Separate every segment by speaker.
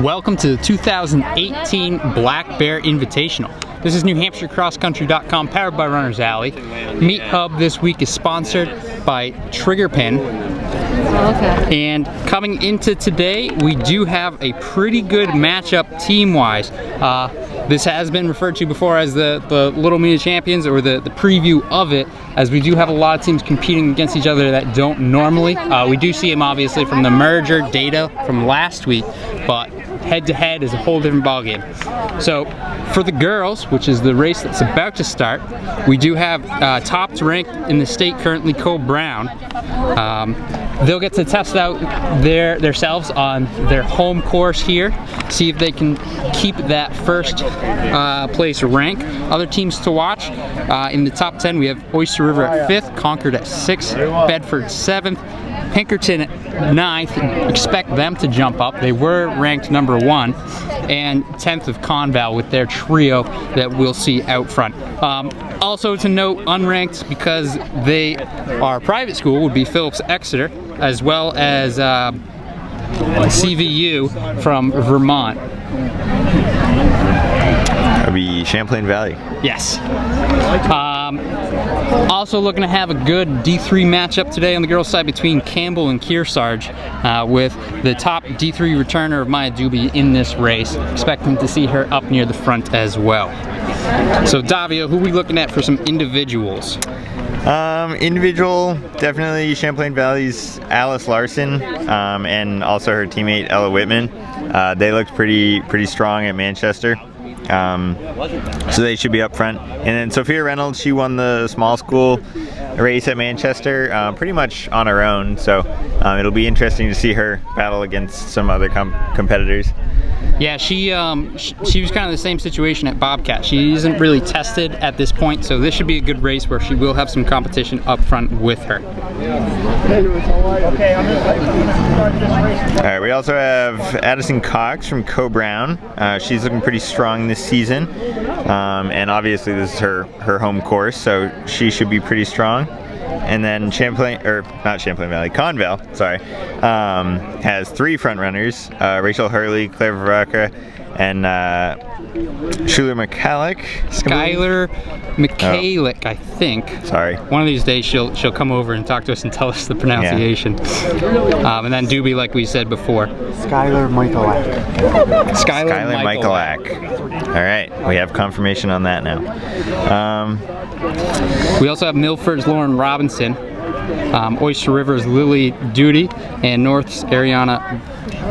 Speaker 1: Welcome to the 2018 Black Bear Invitational. This is NewHampshireCrossCountry.com, powered by Runners Alley. Meet Hub this week is sponsored by Trigger Pin. And coming into today, we do have a pretty good matchup team-wise. This has been referred to before as the Little Mini Champions, or the preview of it, as we do have a lot of teams competing against each other that don't normally. We do see them obviously from the merger data from last week, but head-to-head is a whole different ballgame. So for the girls, which is the race that's about to start, we do have topped ranked in the state currently Cole Brown. They'll get to test out themselves on their home course here, see if they can keep that first place rank. Other teams to watch, in the top 10 we have Oyster River at 5th, Concord at 6th, Bedford 7th, Pinkerton at 9th. Expect them to jump up. They were ranked number 1, and 10th of Conval with their trio that we'll see out front. Also to note, unranked because they are private school would be Phillips Exeter, as well as CVU from Vermont.
Speaker 2: That would be Champlain Valley.
Speaker 1: Yes. Also looking to have a good D3 matchup today on the girls' side between Campbell and Kearsarge, with the top D3 returner of Maya Doobie in this race. Expecting to see her up near the front as well. So Davio, who are we looking at for some individuals?
Speaker 2: Individual, definitely Champlain Valley's Alice Larson, and also her teammate Ella Whitman. They looked pretty strong at Manchester. So they should be up front. And then Sophia Reynolds, she won the small school race at Manchester pretty much on her own, so it'll be interesting to see her battle against some other competitors.
Speaker 1: Yeah, she was kind of the same situation at Bobcat. She isn't really tested at this point, so this should be a good race where she will have some competition up front with her.
Speaker 2: Alright, we also have Addison Cox from Co Brown. She's looking pretty strong this season, and obviously this is her home course, so she should be pretty strong. And then Conval, sorry, has 3 front runners, Rachel Hurley, Claire Varaca, and Schuler McCallick.
Speaker 1: Skylar McCallick, I think.
Speaker 2: Sorry.
Speaker 1: One of these days she'll come over and talk to us and tell us the pronunciation. Yeah. And then Doobie, like we said before.
Speaker 3: Skylar Michaelak.
Speaker 1: Skylar
Speaker 2: Michaelak. All right, we have confirmation on that now.
Speaker 1: We also have Milford's Lauren Robinson, Oyster River's Lily Duty, and North's Ariana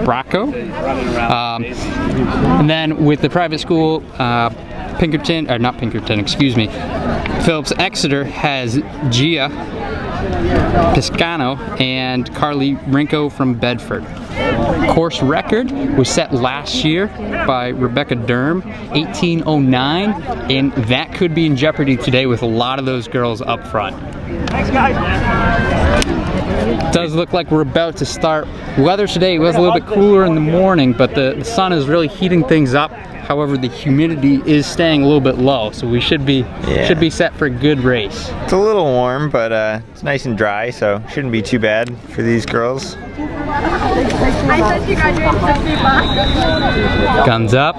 Speaker 1: Bracco. And then with the private school, Phillips Exeter has Gia Piscano and Carly Rinko from Bedford. Course record was set last year by Rebecca Durham, 18:09, and that could be in jeopardy today with a lot of those girls up front.
Speaker 3: Thanks, guys.
Speaker 1: It does look like we're about to start. Weather today was a little bit cooler in the morning, but the sun is really heating things up. However, the humidity is staying a little bit low, so we should be set for a good race.
Speaker 2: It's a little warm, but it's nice and dry, so shouldn't be too bad for these girls.
Speaker 1: Guns up.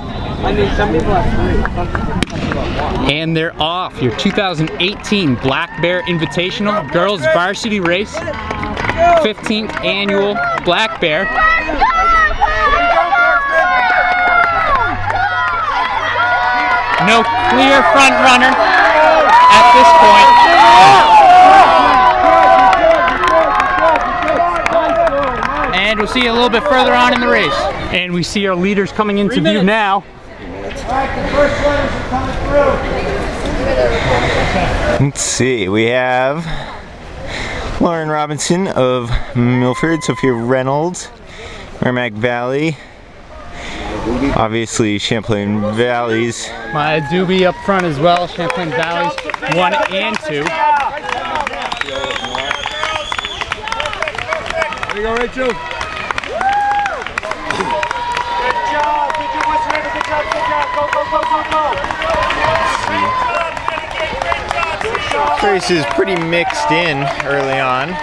Speaker 1: And they're off. Your 2018 Black Bear Invitational Girls Varsity Race, 15th Annual Black Bear. No clear front runner at this point. And we'll see you a little bit further on in the race. And we see our leaders coming into view now.
Speaker 2: Let's see, we have Lauren Robinson of Milford, Sophia Reynolds, Merrimack Valley, obviously Champlain Valley's
Speaker 1: Maya Doobie up front as well, Champlain Valley's 1 and 2.
Speaker 3: There you go, Rachel.
Speaker 2: Race is pretty mixed in early on.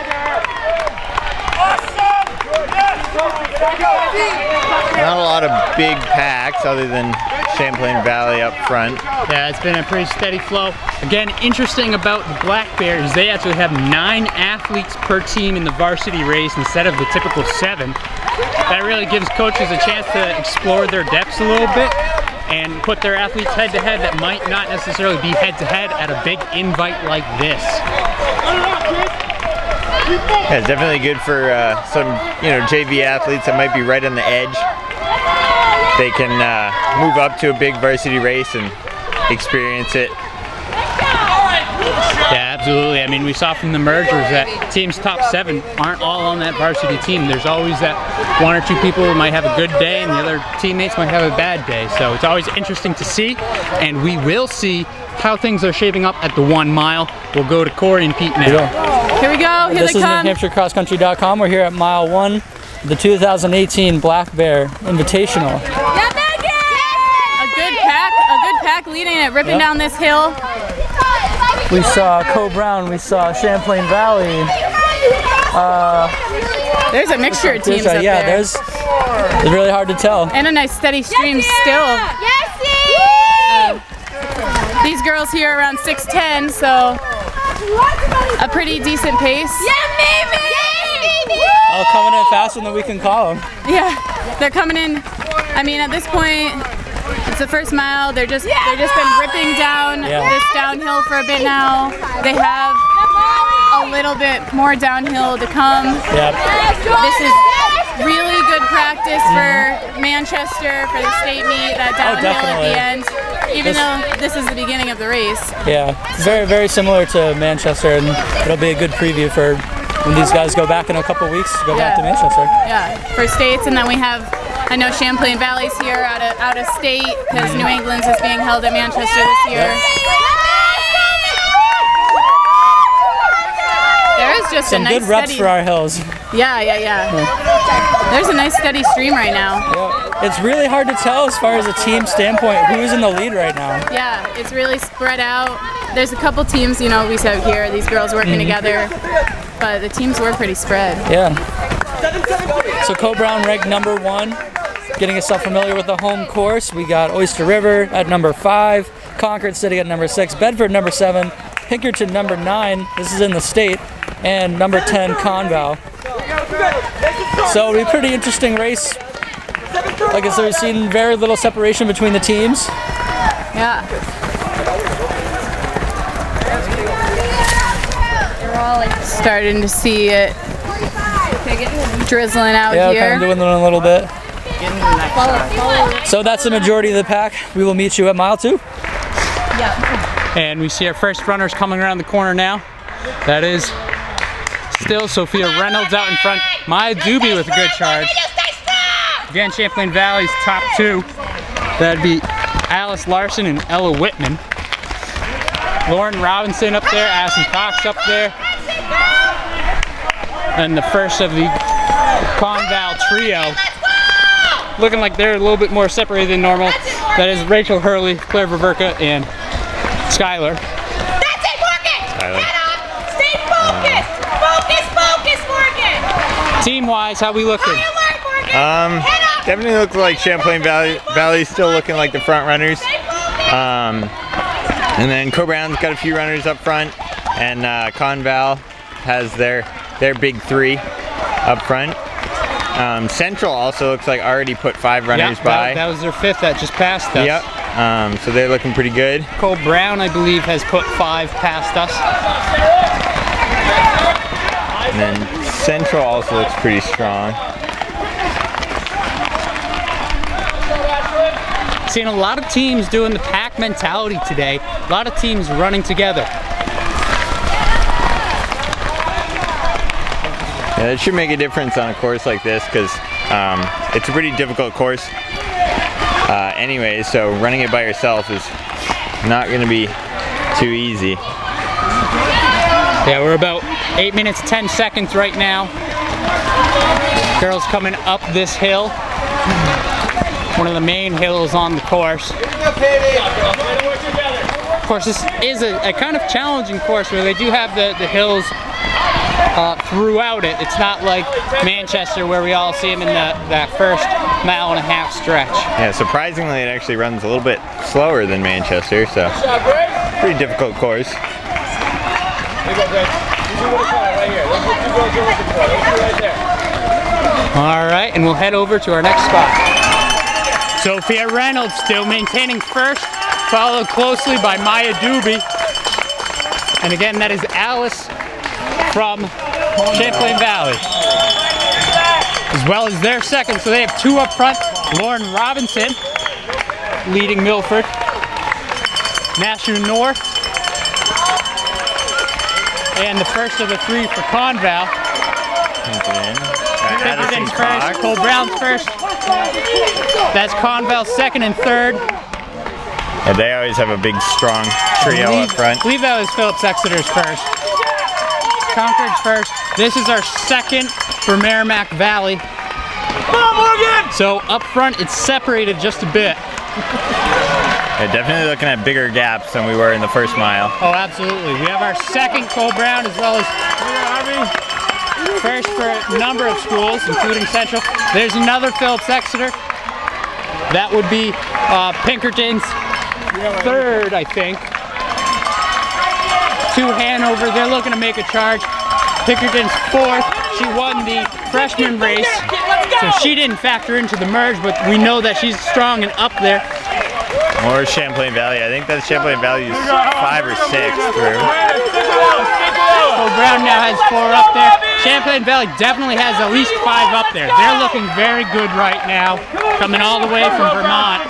Speaker 2: Not a lot of big packs other than Champlain Valley up front.
Speaker 1: Yeah, it's been a pretty steady flow. Again, interesting about the Black Bear is they actually have 9 athletes per team in the varsity race instead of the typical 7. That really gives coaches a chance to explore their depths a little bit and put their athletes head to head that might not necessarily be head to head at a big invite like this.
Speaker 2: Yeah, it's definitely good for some JV athletes that might be right on the edge. They can move up to a big varsity race and experience it.
Speaker 1: Yeah, absolutely. I mean, we saw from the mergers that teams top 7 aren't all on that varsity team. There's always that 1 or 2 people who might have a good day and the other teammates might have a bad day. So it's always interesting to see, and we will see how things are shaping up at the 1 mile. We'll go to Corey and Pete now.
Speaker 4: Here we go, here
Speaker 5: This
Speaker 4: they
Speaker 5: is
Speaker 4: come.
Speaker 5: NewHampshireCrossCountry.com. We're here at mile 1, the 2018 Black Bear Invitational.
Speaker 4: Yeah, Megan! A good pack leading it, ripping down this hill.
Speaker 5: We saw Co Brown, we saw Champlain Valley.
Speaker 4: There's a mixture of teams up
Speaker 5: yeah,
Speaker 4: there.
Speaker 5: it's really hard to tell.
Speaker 4: And a nice steady stream still. These girls here are around 6'10", so a pretty decent pace.
Speaker 5: All coming in faster than we can call them.
Speaker 4: Yeah, they're coming in. I mean, at this point, it's the first mile. They've just been ripping down this downhill for a bit now. They have a little bit more downhill to come.
Speaker 5: Yep.
Speaker 4: This is really good practice for Manchester for the state meet. That downhill at the end, even though this is the beginning of the race.
Speaker 5: Yeah, it's very, very similar to Manchester, and it'll be a good preview for when these guys go back in a couple weeks to go back to Manchester.
Speaker 4: Yeah, for states, and then we have, I know Champlain Valley's here out of state because New England's is being held at Manchester this year. There is just
Speaker 5: Some
Speaker 4: a nice
Speaker 5: good reps
Speaker 4: steady,
Speaker 5: for our hills.
Speaker 4: Yeah. There's a nice steady stream right now.
Speaker 5: Yeah. It's really hard to tell as far as a team standpoint who's in the lead right now.
Speaker 4: Yeah, it's really spread out. There's a couple teams, we have here, these girls working together, but the teams were pretty spread.
Speaker 5: Yeah. So Co Brown ranked number 1, getting yourself familiar with the home course. We got Oyster River at number 5, Concord City at number 6, Bedford number 7, Pinkerton number 9, this is in the state, and number 10, Conval. So it'll be a pretty interesting race. Like I said, we've seen very little separation between the teams.
Speaker 4: Yeah. Starting to see it drizzling out
Speaker 5: Yeah,
Speaker 4: here.
Speaker 5: kind of doing it a little bit. So that's the majority of the pack. We will meet you at mile 2.
Speaker 1: And we see our first runners coming around the corner now. That is still Sophia Reynolds out in front. Maya Doobie with a good charge. Again, Champlain Valley's top 2. That'd be Alice Larson and Ella Whitman. Lauren Robinson up there, Addison Cox up there. And the first of the Conval trio. Looking like they're a little bit more separated than normal. That is Rachel Hurley, Claire Ververka, and Skylar.
Speaker 6: That's it, Morgan! Head up! Stay focused! Focus, Morgan!
Speaker 1: Team-wise, how we looking?
Speaker 2: Definitely looks like Champlain Valley's still looking like the front runners. And then Co Brown's got a few runners up front, and Conval has their big 3 up front. Central also looks like already put 5 runners by.
Speaker 1: That was their 5th that just passed us.
Speaker 2: Yep. So they're looking pretty good.
Speaker 1: Cole Brown, I believe, has put 5 past us.
Speaker 2: And then Central also looks pretty strong.
Speaker 1: Seeing a lot of teams doing the pack mentality today. A lot of teams running together.
Speaker 2: Yeah, it should make a difference on a course like this because it's a pretty difficult course anyway, so running it by yourself is not going to be too easy.
Speaker 1: Yeah, we're about 8 minutes, 10 seconds right now. Girls coming up this hill. One of the main hills on the course. Of course, this is a kind of challenging course where they do have the hills throughout it. It's not like Manchester where we all see him in that first mile and a half stretch.
Speaker 2: Yeah, surprisingly, it actually runs a little bit slower than Manchester, so pretty difficult course.
Speaker 1: All right, and we'll head over to our next spot. Sophia Reynolds still maintaining first, followed closely by Maya Doobie. And again, that is Alice from Champlain Valley. As well as their second, so they have two up front. Lauren Robinson leading Milford. National North. And the first of the three for Conval. Pinkerton's first, Cole Brown's first. That's Conval's second and third.
Speaker 2: Yeah, they always have a big, strong trio up front.
Speaker 1: I believe that was Phillips Exeter's first. Concord's first. This is our second for Merrimack Valley. Come on, Morgan! So up front, it's separated just a bit.
Speaker 2: Yeah, definitely looking at bigger gaps than we were in the first mile.
Speaker 1: Oh, absolutely. We have our second Cole Brown as well as first for a number of schools, including Central. There's another Phillips Exeter. That would be Pinkerton's third, I think. To Hanover, they're looking to make a charge. Pinkerton's fourth. She won the freshman race, so she didn't factor into the merge, but we know that she's strong and up there.
Speaker 2: Or Champlain Valley. I think that's Champlain Valley's 5 or 6 through.
Speaker 1: Cole Brown now has 4 up there. Champlain Valley definitely has at least 5 up there. They're looking very good right now, coming all the way from Vermont.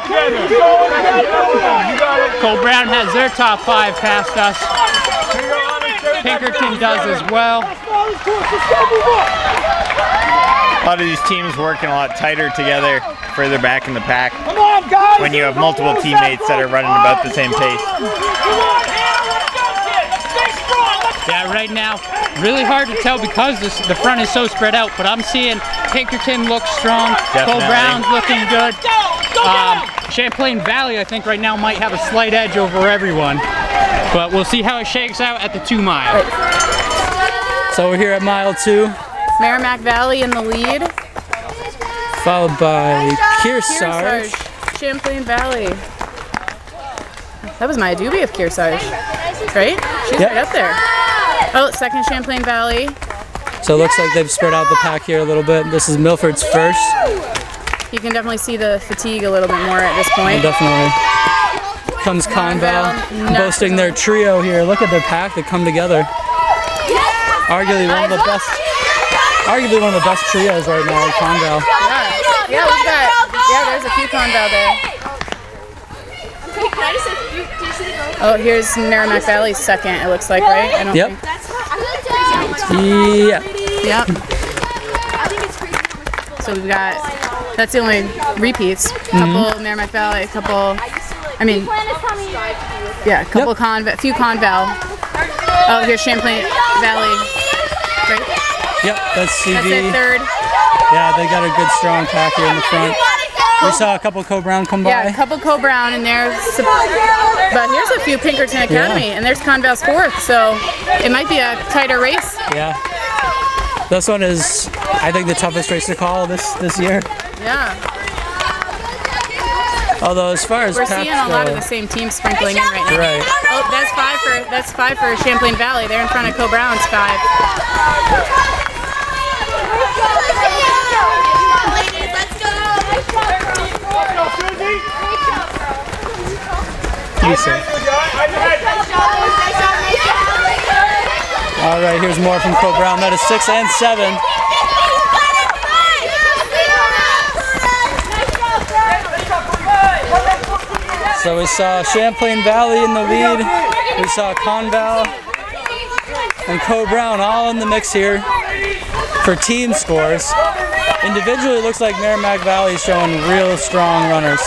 Speaker 1: Cole Brown has their top 5 past us. Pinkerton does as well.
Speaker 2: A lot of these teams working a lot tighter together, further back in the pack. When you have multiple teammates that are running about the same pace.
Speaker 1: Yeah, right now, really hard to tell because the front is so spread out, but I'm seeing Pinkerton look strong. Cole Brown's looking good. Champlain Valley, I think right now might have a slight edge over everyone, but we'll see how it shakes out at the 2 mile.
Speaker 5: So we're here at mile 2.
Speaker 4: Merrimack Valley in the lead.
Speaker 5: Followed by Kearsarge.
Speaker 4: Champlain Valley. That was Maya Doobie of Kearsarge, right? She's right up there. Oh, second Champlain Valley.
Speaker 5: So it looks like they've spread out the pack here a little bit. This is Milford's first.
Speaker 4: You can definitely see the fatigue a little bit more at this point.
Speaker 5: Definitely. Comes Conval, boasting their trio here. Look at their pack that come together. Arguably one of the best trios right now, Conval.
Speaker 4: Yeah, look at that. Yeah, there's a few Conval there. Oh, here's Merrimack Valley's second, it looks like, right? I don't think.
Speaker 5: Yeah.
Speaker 4: Yep. So we've got, that's the only repeats. Couple Merrimack Valley, a couple, I mean, yeah, a couple few Conval. Oh, here's Champlain Valley, right?
Speaker 5: Yep, that's CV.
Speaker 4: That's their third.
Speaker 5: Yeah, they got a good strong pack here in the front. We saw a couple Cole Brown come by.
Speaker 4: Yeah, a couple Cole Brown in there. But here's a few Pinkerton Academy, and there's Conval's fourth, so it might be a tighter race.
Speaker 5: Yeah. This one is, I think, the toughest race to call this year.
Speaker 4: Yeah.
Speaker 5: Although as far as
Speaker 4: we're seeing a lot of the same teams sprinkling in right now.
Speaker 5: Right.
Speaker 4: Oh, that's five for Champlain Valley. They're in front of Cole Brown's 5.
Speaker 5: All right, here's more from Cole Brown. That is 6 and 7. So we saw Champlain Valley in the lead. We saw Conval and Cole Brown all in the mix here for team scores. Individually, it looks like Merrimack Valley is showing real strong runners.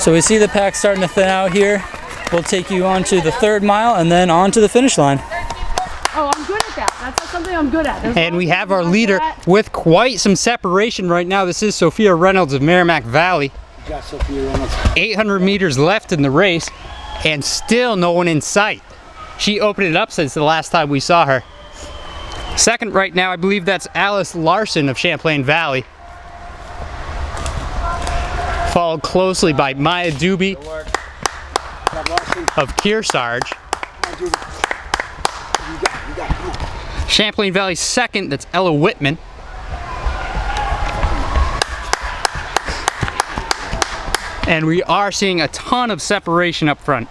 Speaker 5: So we see the pack starting to thin out here. We'll take you on to the 3rd mile and then on to the finish line.
Speaker 4: Oh, I'm good at that. That's not something I'm good at.
Speaker 1: And we have our leader with quite some separation right now. This is Sophia Reynolds of Merrimack Valley. 800 meters left in the race and still no one in sight. She opened it up since the last time we saw her. Second right now, I believe that's Alice Larson of Champlain Valley. Followed closely by Maya Doobie of Kearsarge. Champlain Valley second, that's Ella Whitman. And we are seeing a ton of separation up front.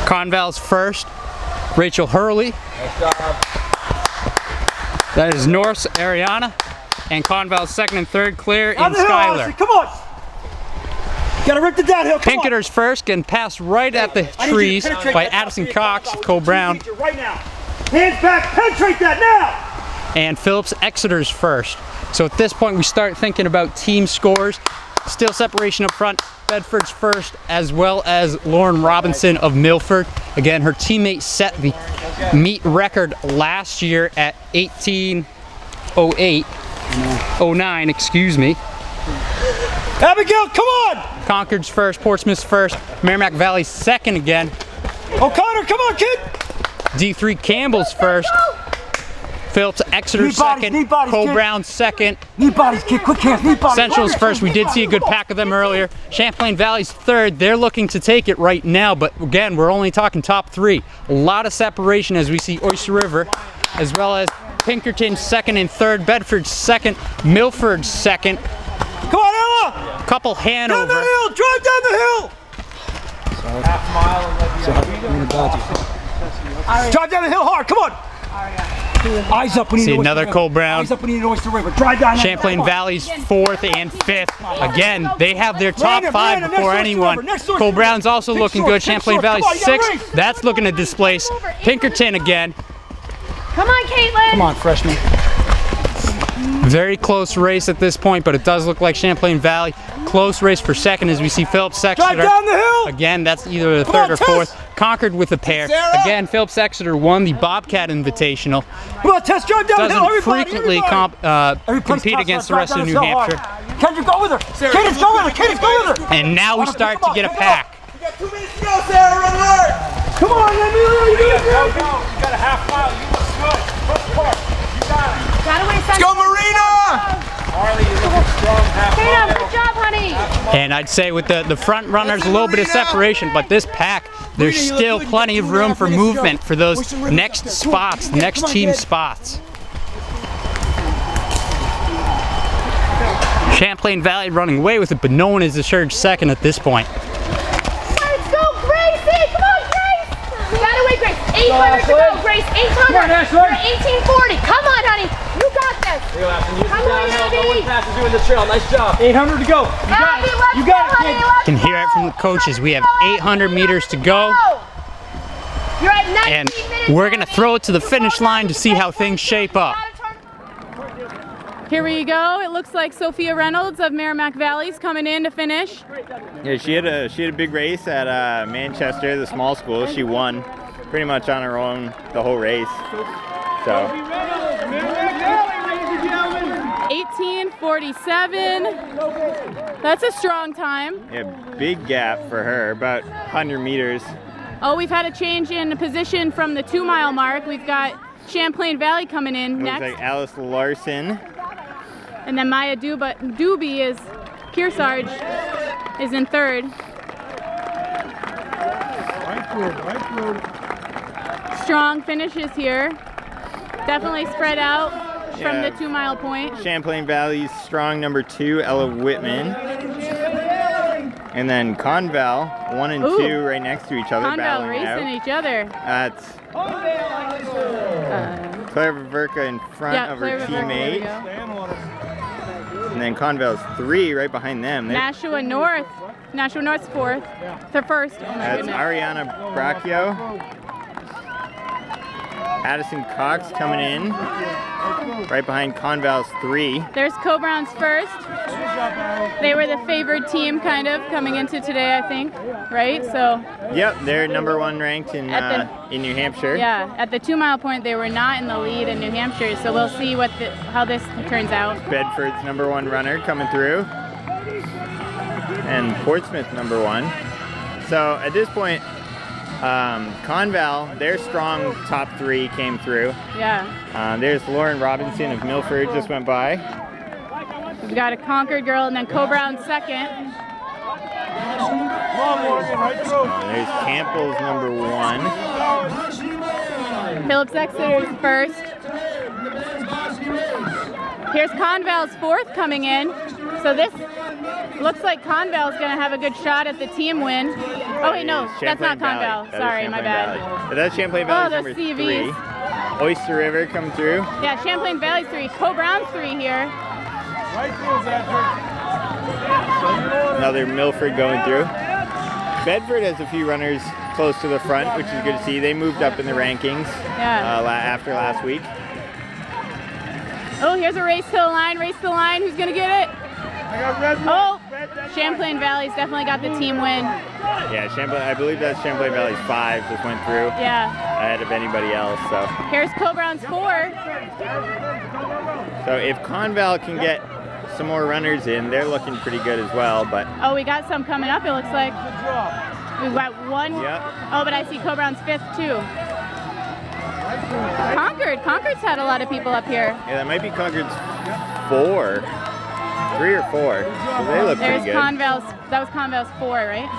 Speaker 1: Conval's first, Rachel Hurley. That is Norse Ariana. And Conval's second and third, Claire and Skylar.
Speaker 3: Come on! Gotta rip the downhill, come on!
Speaker 1: Pinkerter's first, getting passed right at the trees by Addison Cox, Cole Brown.
Speaker 3: Right now. Hands back, penetrate that now!
Speaker 1: And Phillips Exeter's first. So at this point we start thinking about team scores. Still separation up front. Bedford's first, as well as Lauren Robinson of Milford. Again, her teammate set the meet record last year at 18:09, excuse me.
Speaker 3: Abigail, come on!
Speaker 1: Concord's first, Portsmouth's first, Merrimack Valley's second again.
Speaker 3: O'Connor, come on, kid!
Speaker 1: D3 Campbell's first. Phillips Exeter's second, Cole Brown's second.
Speaker 3: Knee bodies, kid, quick hands, knee bodies.
Speaker 1: Central's first, we did see a good pack of them earlier. Champlain Valley's third, they're looking to take it right now, but again, we're only talking top 3. A lot of separation as we see Oyster River, as well as Pinkerton's second and third, Bedford's second, Milford's second.
Speaker 3: Come on, Ella!
Speaker 1: Couple Hanover.
Speaker 3: Down the hill, drive down the hill! Drive down the hill hard, come on! Eyes up, we need
Speaker 1: See
Speaker 3: Oyster
Speaker 1: another
Speaker 3: River.
Speaker 1: Cole Brown.
Speaker 3: Eyes up, we need Oyster River. Drive down.
Speaker 1: Champlain Valley's fourth and fifth. Again, they have their top 5 before anyone. Cole Brown's also looking good. Champlain Valley's sixth. That's looking to displace Pinkerton again.
Speaker 6: Come on, Caitlin.
Speaker 5: Come on, freshman.
Speaker 1: Very close race at this point, but it does look like Champlain Valley. Close race for second as we see Phillips Exeter.
Speaker 3: Drive down the hill.
Speaker 1: Again, that's either the third or fourth. Concord with a pair. Again, Phillips Exeter won the Bobcat Invitational.
Speaker 3: Come on, Tess, drive down the hill,
Speaker 1: Doesn't
Speaker 3: everybody,
Speaker 1: frequently compete against the rest of New Hampshire.
Speaker 3: Kendrick, go with her. Cadence, go with her. Cadence, go with her.
Speaker 1: And now we start to get a pack.
Speaker 3: You got 2 minutes to go, Sarah. Run hard. Come on, Emilio. You got
Speaker 7: Go. You got a half mile. You look good. First part. You got it.
Speaker 6: Gotta wait
Speaker 2: Go, Marina!
Speaker 7: Harley, you look strong. Half
Speaker 6: Tatum,
Speaker 7: mile.
Speaker 6: good job, honey.
Speaker 1: And I'd say with the front runners, a little bit of separation, but this pack, there's still plenty of room for movement for those next spots, next team spots. Champlain Valley running away with it, but no one is assured second at this point.
Speaker 6: Let's go, Gracie. Come on, Grace. You gotta wait, Grace. 800 to go, Grace. 800. You're at 1840. Come on, honey. You got this. Come on, Abby.
Speaker 7: Passes you in the trail. Nice job.
Speaker 3: 800 to go.
Speaker 6: Abby, let's
Speaker 3: You
Speaker 6: go,
Speaker 3: got it,
Speaker 6: honey.
Speaker 3: kid.
Speaker 6: Let's
Speaker 1: You can hear it from the coaches. We have 800 meters to go,
Speaker 6: You're at 19
Speaker 1: and
Speaker 6: minutes.
Speaker 1: we're gonna throw it to the finish line to see how things shape up.
Speaker 4: Here we go. It looks like Sophia Reynolds of Merrimack Valley's coming in to finish.
Speaker 2: Yeah, she had a big race at Manchester, the small school. She won pretty much on her own the whole race. So
Speaker 4: 18:47. That's a strong time.
Speaker 2: yeah, big gap for her, about 100 meters.
Speaker 4: Oh, we've had a change in position from the 2 mile mark. We've got Champlain Valley coming in
Speaker 2: It looks
Speaker 4: next.
Speaker 2: like Alice Larson.
Speaker 4: And then Maya Doobie is, Kearsarge is in third. Strong finishes here. Definitely spread out from the 2 mile point.
Speaker 2: Champlain Valley's strong number 2, Ella Whitman. And then Conval, 1 and 2 right next to each other,
Speaker 4: Conval
Speaker 2: battling it
Speaker 4: racing
Speaker 2: out.
Speaker 4: each other.
Speaker 2: That's Claire Viverka in front of her
Speaker 4: Claire Viverka, there we
Speaker 2: teammate.
Speaker 4: go.
Speaker 2: And then Conval's 3 right behind them.
Speaker 4: Nashua North's fourth. They're first. Oh my
Speaker 2: That's
Speaker 4: goodness.
Speaker 2: Ariana Bracchio. Addison Cox coming in, right behind Conval's 3.
Speaker 4: There's Co-Browns first. They were the favored team, kind of, coming into today, I think, right? So.
Speaker 2: Yep, they're number 1 ranked in New Hampshire.
Speaker 4: Yeah, at the 2 mile point, they were not in the lead in New Hampshire, so we'll see how this turns out.
Speaker 2: Bedford's number 1 runner coming through, and Portsmouth number 1. So at this point, Conval, their strong top 3 came through.
Speaker 4: Yeah.
Speaker 2: There's Lauren Robinson of Milford just went by.
Speaker 4: We've got a Concord girl and then Co-Brown second.
Speaker 2: There's Campbell's number 1.
Speaker 4: Phillips Exeter's first. Here's Conval's 4th coming in. So this looks like Conval's going to have a good shot at the team win. Oh wait, no, that's not Conval. Sorry, my bad.
Speaker 2: But that's Champlain Valley's number
Speaker 4: CVs.
Speaker 2: 3. Oyster River come through.
Speaker 4: Yeah, Champlain Valley's 3. Co-Brown's 3 here.
Speaker 2: Another Milford going through. Bedford has a few runners close to the front, which is good to see. They moved up in the rankings after last week.
Speaker 4: Oh, here's a race to the line. Race to the line. Who's going to get it? Oh, Champlain Valley's definitely got the team win.
Speaker 2: Yeah, I believe that's Champlain Valley's 5 just went through.
Speaker 4: Yeah.
Speaker 2: Ahead of anybody else. So
Speaker 4: here's Co-Brown's 4.
Speaker 2: So if Conval can get some more runners in, they're looking pretty good as well. But
Speaker 4: oh, we got some coming up. It looks like we've got 1.
Speaker 2: Yep.
Speaker 4: Oh, but I see Co-Brown's 5th too. Concord's had a lot of people up here.
Speaker 2: Yeah, that might be Concord's 4. 3 or 4. So they look pretty good.
Speaker 4: That was Conval's 4, right?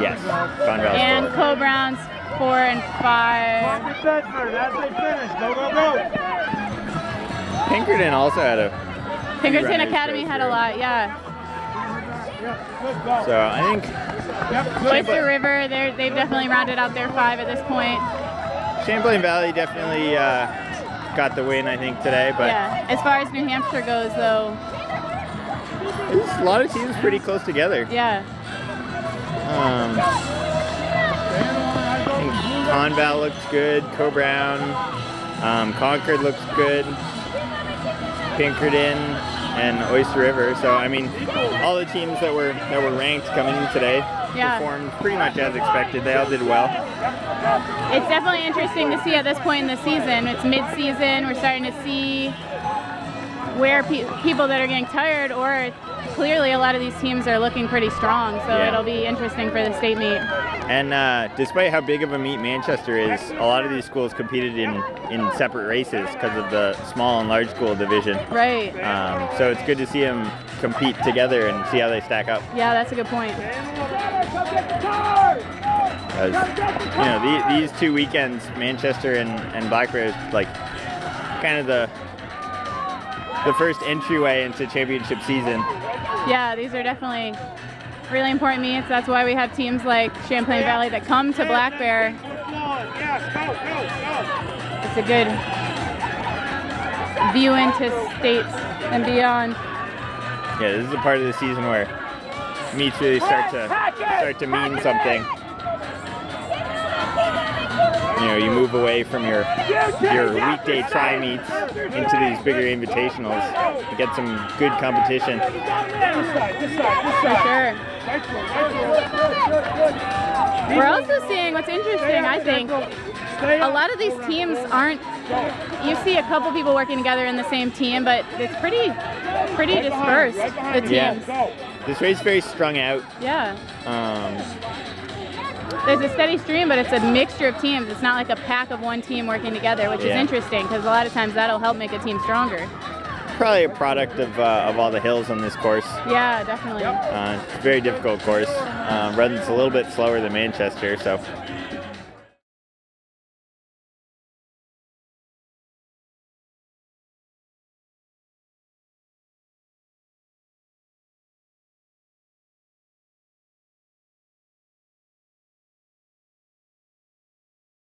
Speaker 2: Yes, Conval's 4.
Speaker 4: And Co-Brown's 4 and 5.
Speaker 7: Bedford, as they finish. Go, go, go.
Speaker 2: Pinkerton also had a.
Speaker 4: Pinkerton Academy had a lot, yeah.
Speaker 2: So I think
Speaker 4: Oyster River, they've definitely rounded out their 5 at this point.
Speaker 2: Champlain Valley definitely got the win, I think, today. But
Speaker 4: yeah, as far as New Hampshire goes, though,
Speaker 2: there's a lot of teams pretty close together.
Speaker 4: Yeah.
Speaker 2: I think Conval looks good. Co-Brown, Concord looks good. Pinkerton and Oyster River. So I mean, all the teams that were ranked coming in today performed pretty much as expected. They all did well.
Speaker 4: It's definitely interesting to see at this point in the season. It's mid-season. We're starting to see where people that are getting tired, or clearly a lot of these teams are looking pretty strong. So it'll be interesting for the state meet.
Speaker 2: And despite how big of a meet Manchester is, a lot of these schools competed in separate races because of the small and large school division.
Speaker 4: Right.
Speaker 2: So it's good to see them compete together and see how they stack up.
Speaker 4: Yeah, that's a good point.
Speaker 2: Because, you know, these 2 weekends, Manchester and Blackbear, is like kind of the first entryway into championship season.
Speaker 4: Yeah, these are definitely really important meets. That's why we have teams like Champlain Valley that come to Blackbear. It's a good view into states and beyond.
Speaker 2: Yeah, this is a part of the season where meets really start to mean something. You know, you move away from your weekday tri meets into these bigger invitationals to get some good competition.
Speaker 4: For sure. We're also seeing what's interesting, I think. A lot of these teams aren't. You see a couple people working together in the same team, but it's pretty dispersed. The teams.
Speaker 2: Yeah. This race is very strung out.
Speaker 4: Yeah. There's a steady stream, but it's a mixture of teams. It's not like a pack of one team working together, which is interesting because a lot of times that'll help make a team stronger.
Speaker 2: Probably a product of all the hills on this course.
Speaker 4: Yeah, definitely.
Speaker 2: It's a very difficult course. Runs a little bit slower than Manchester, so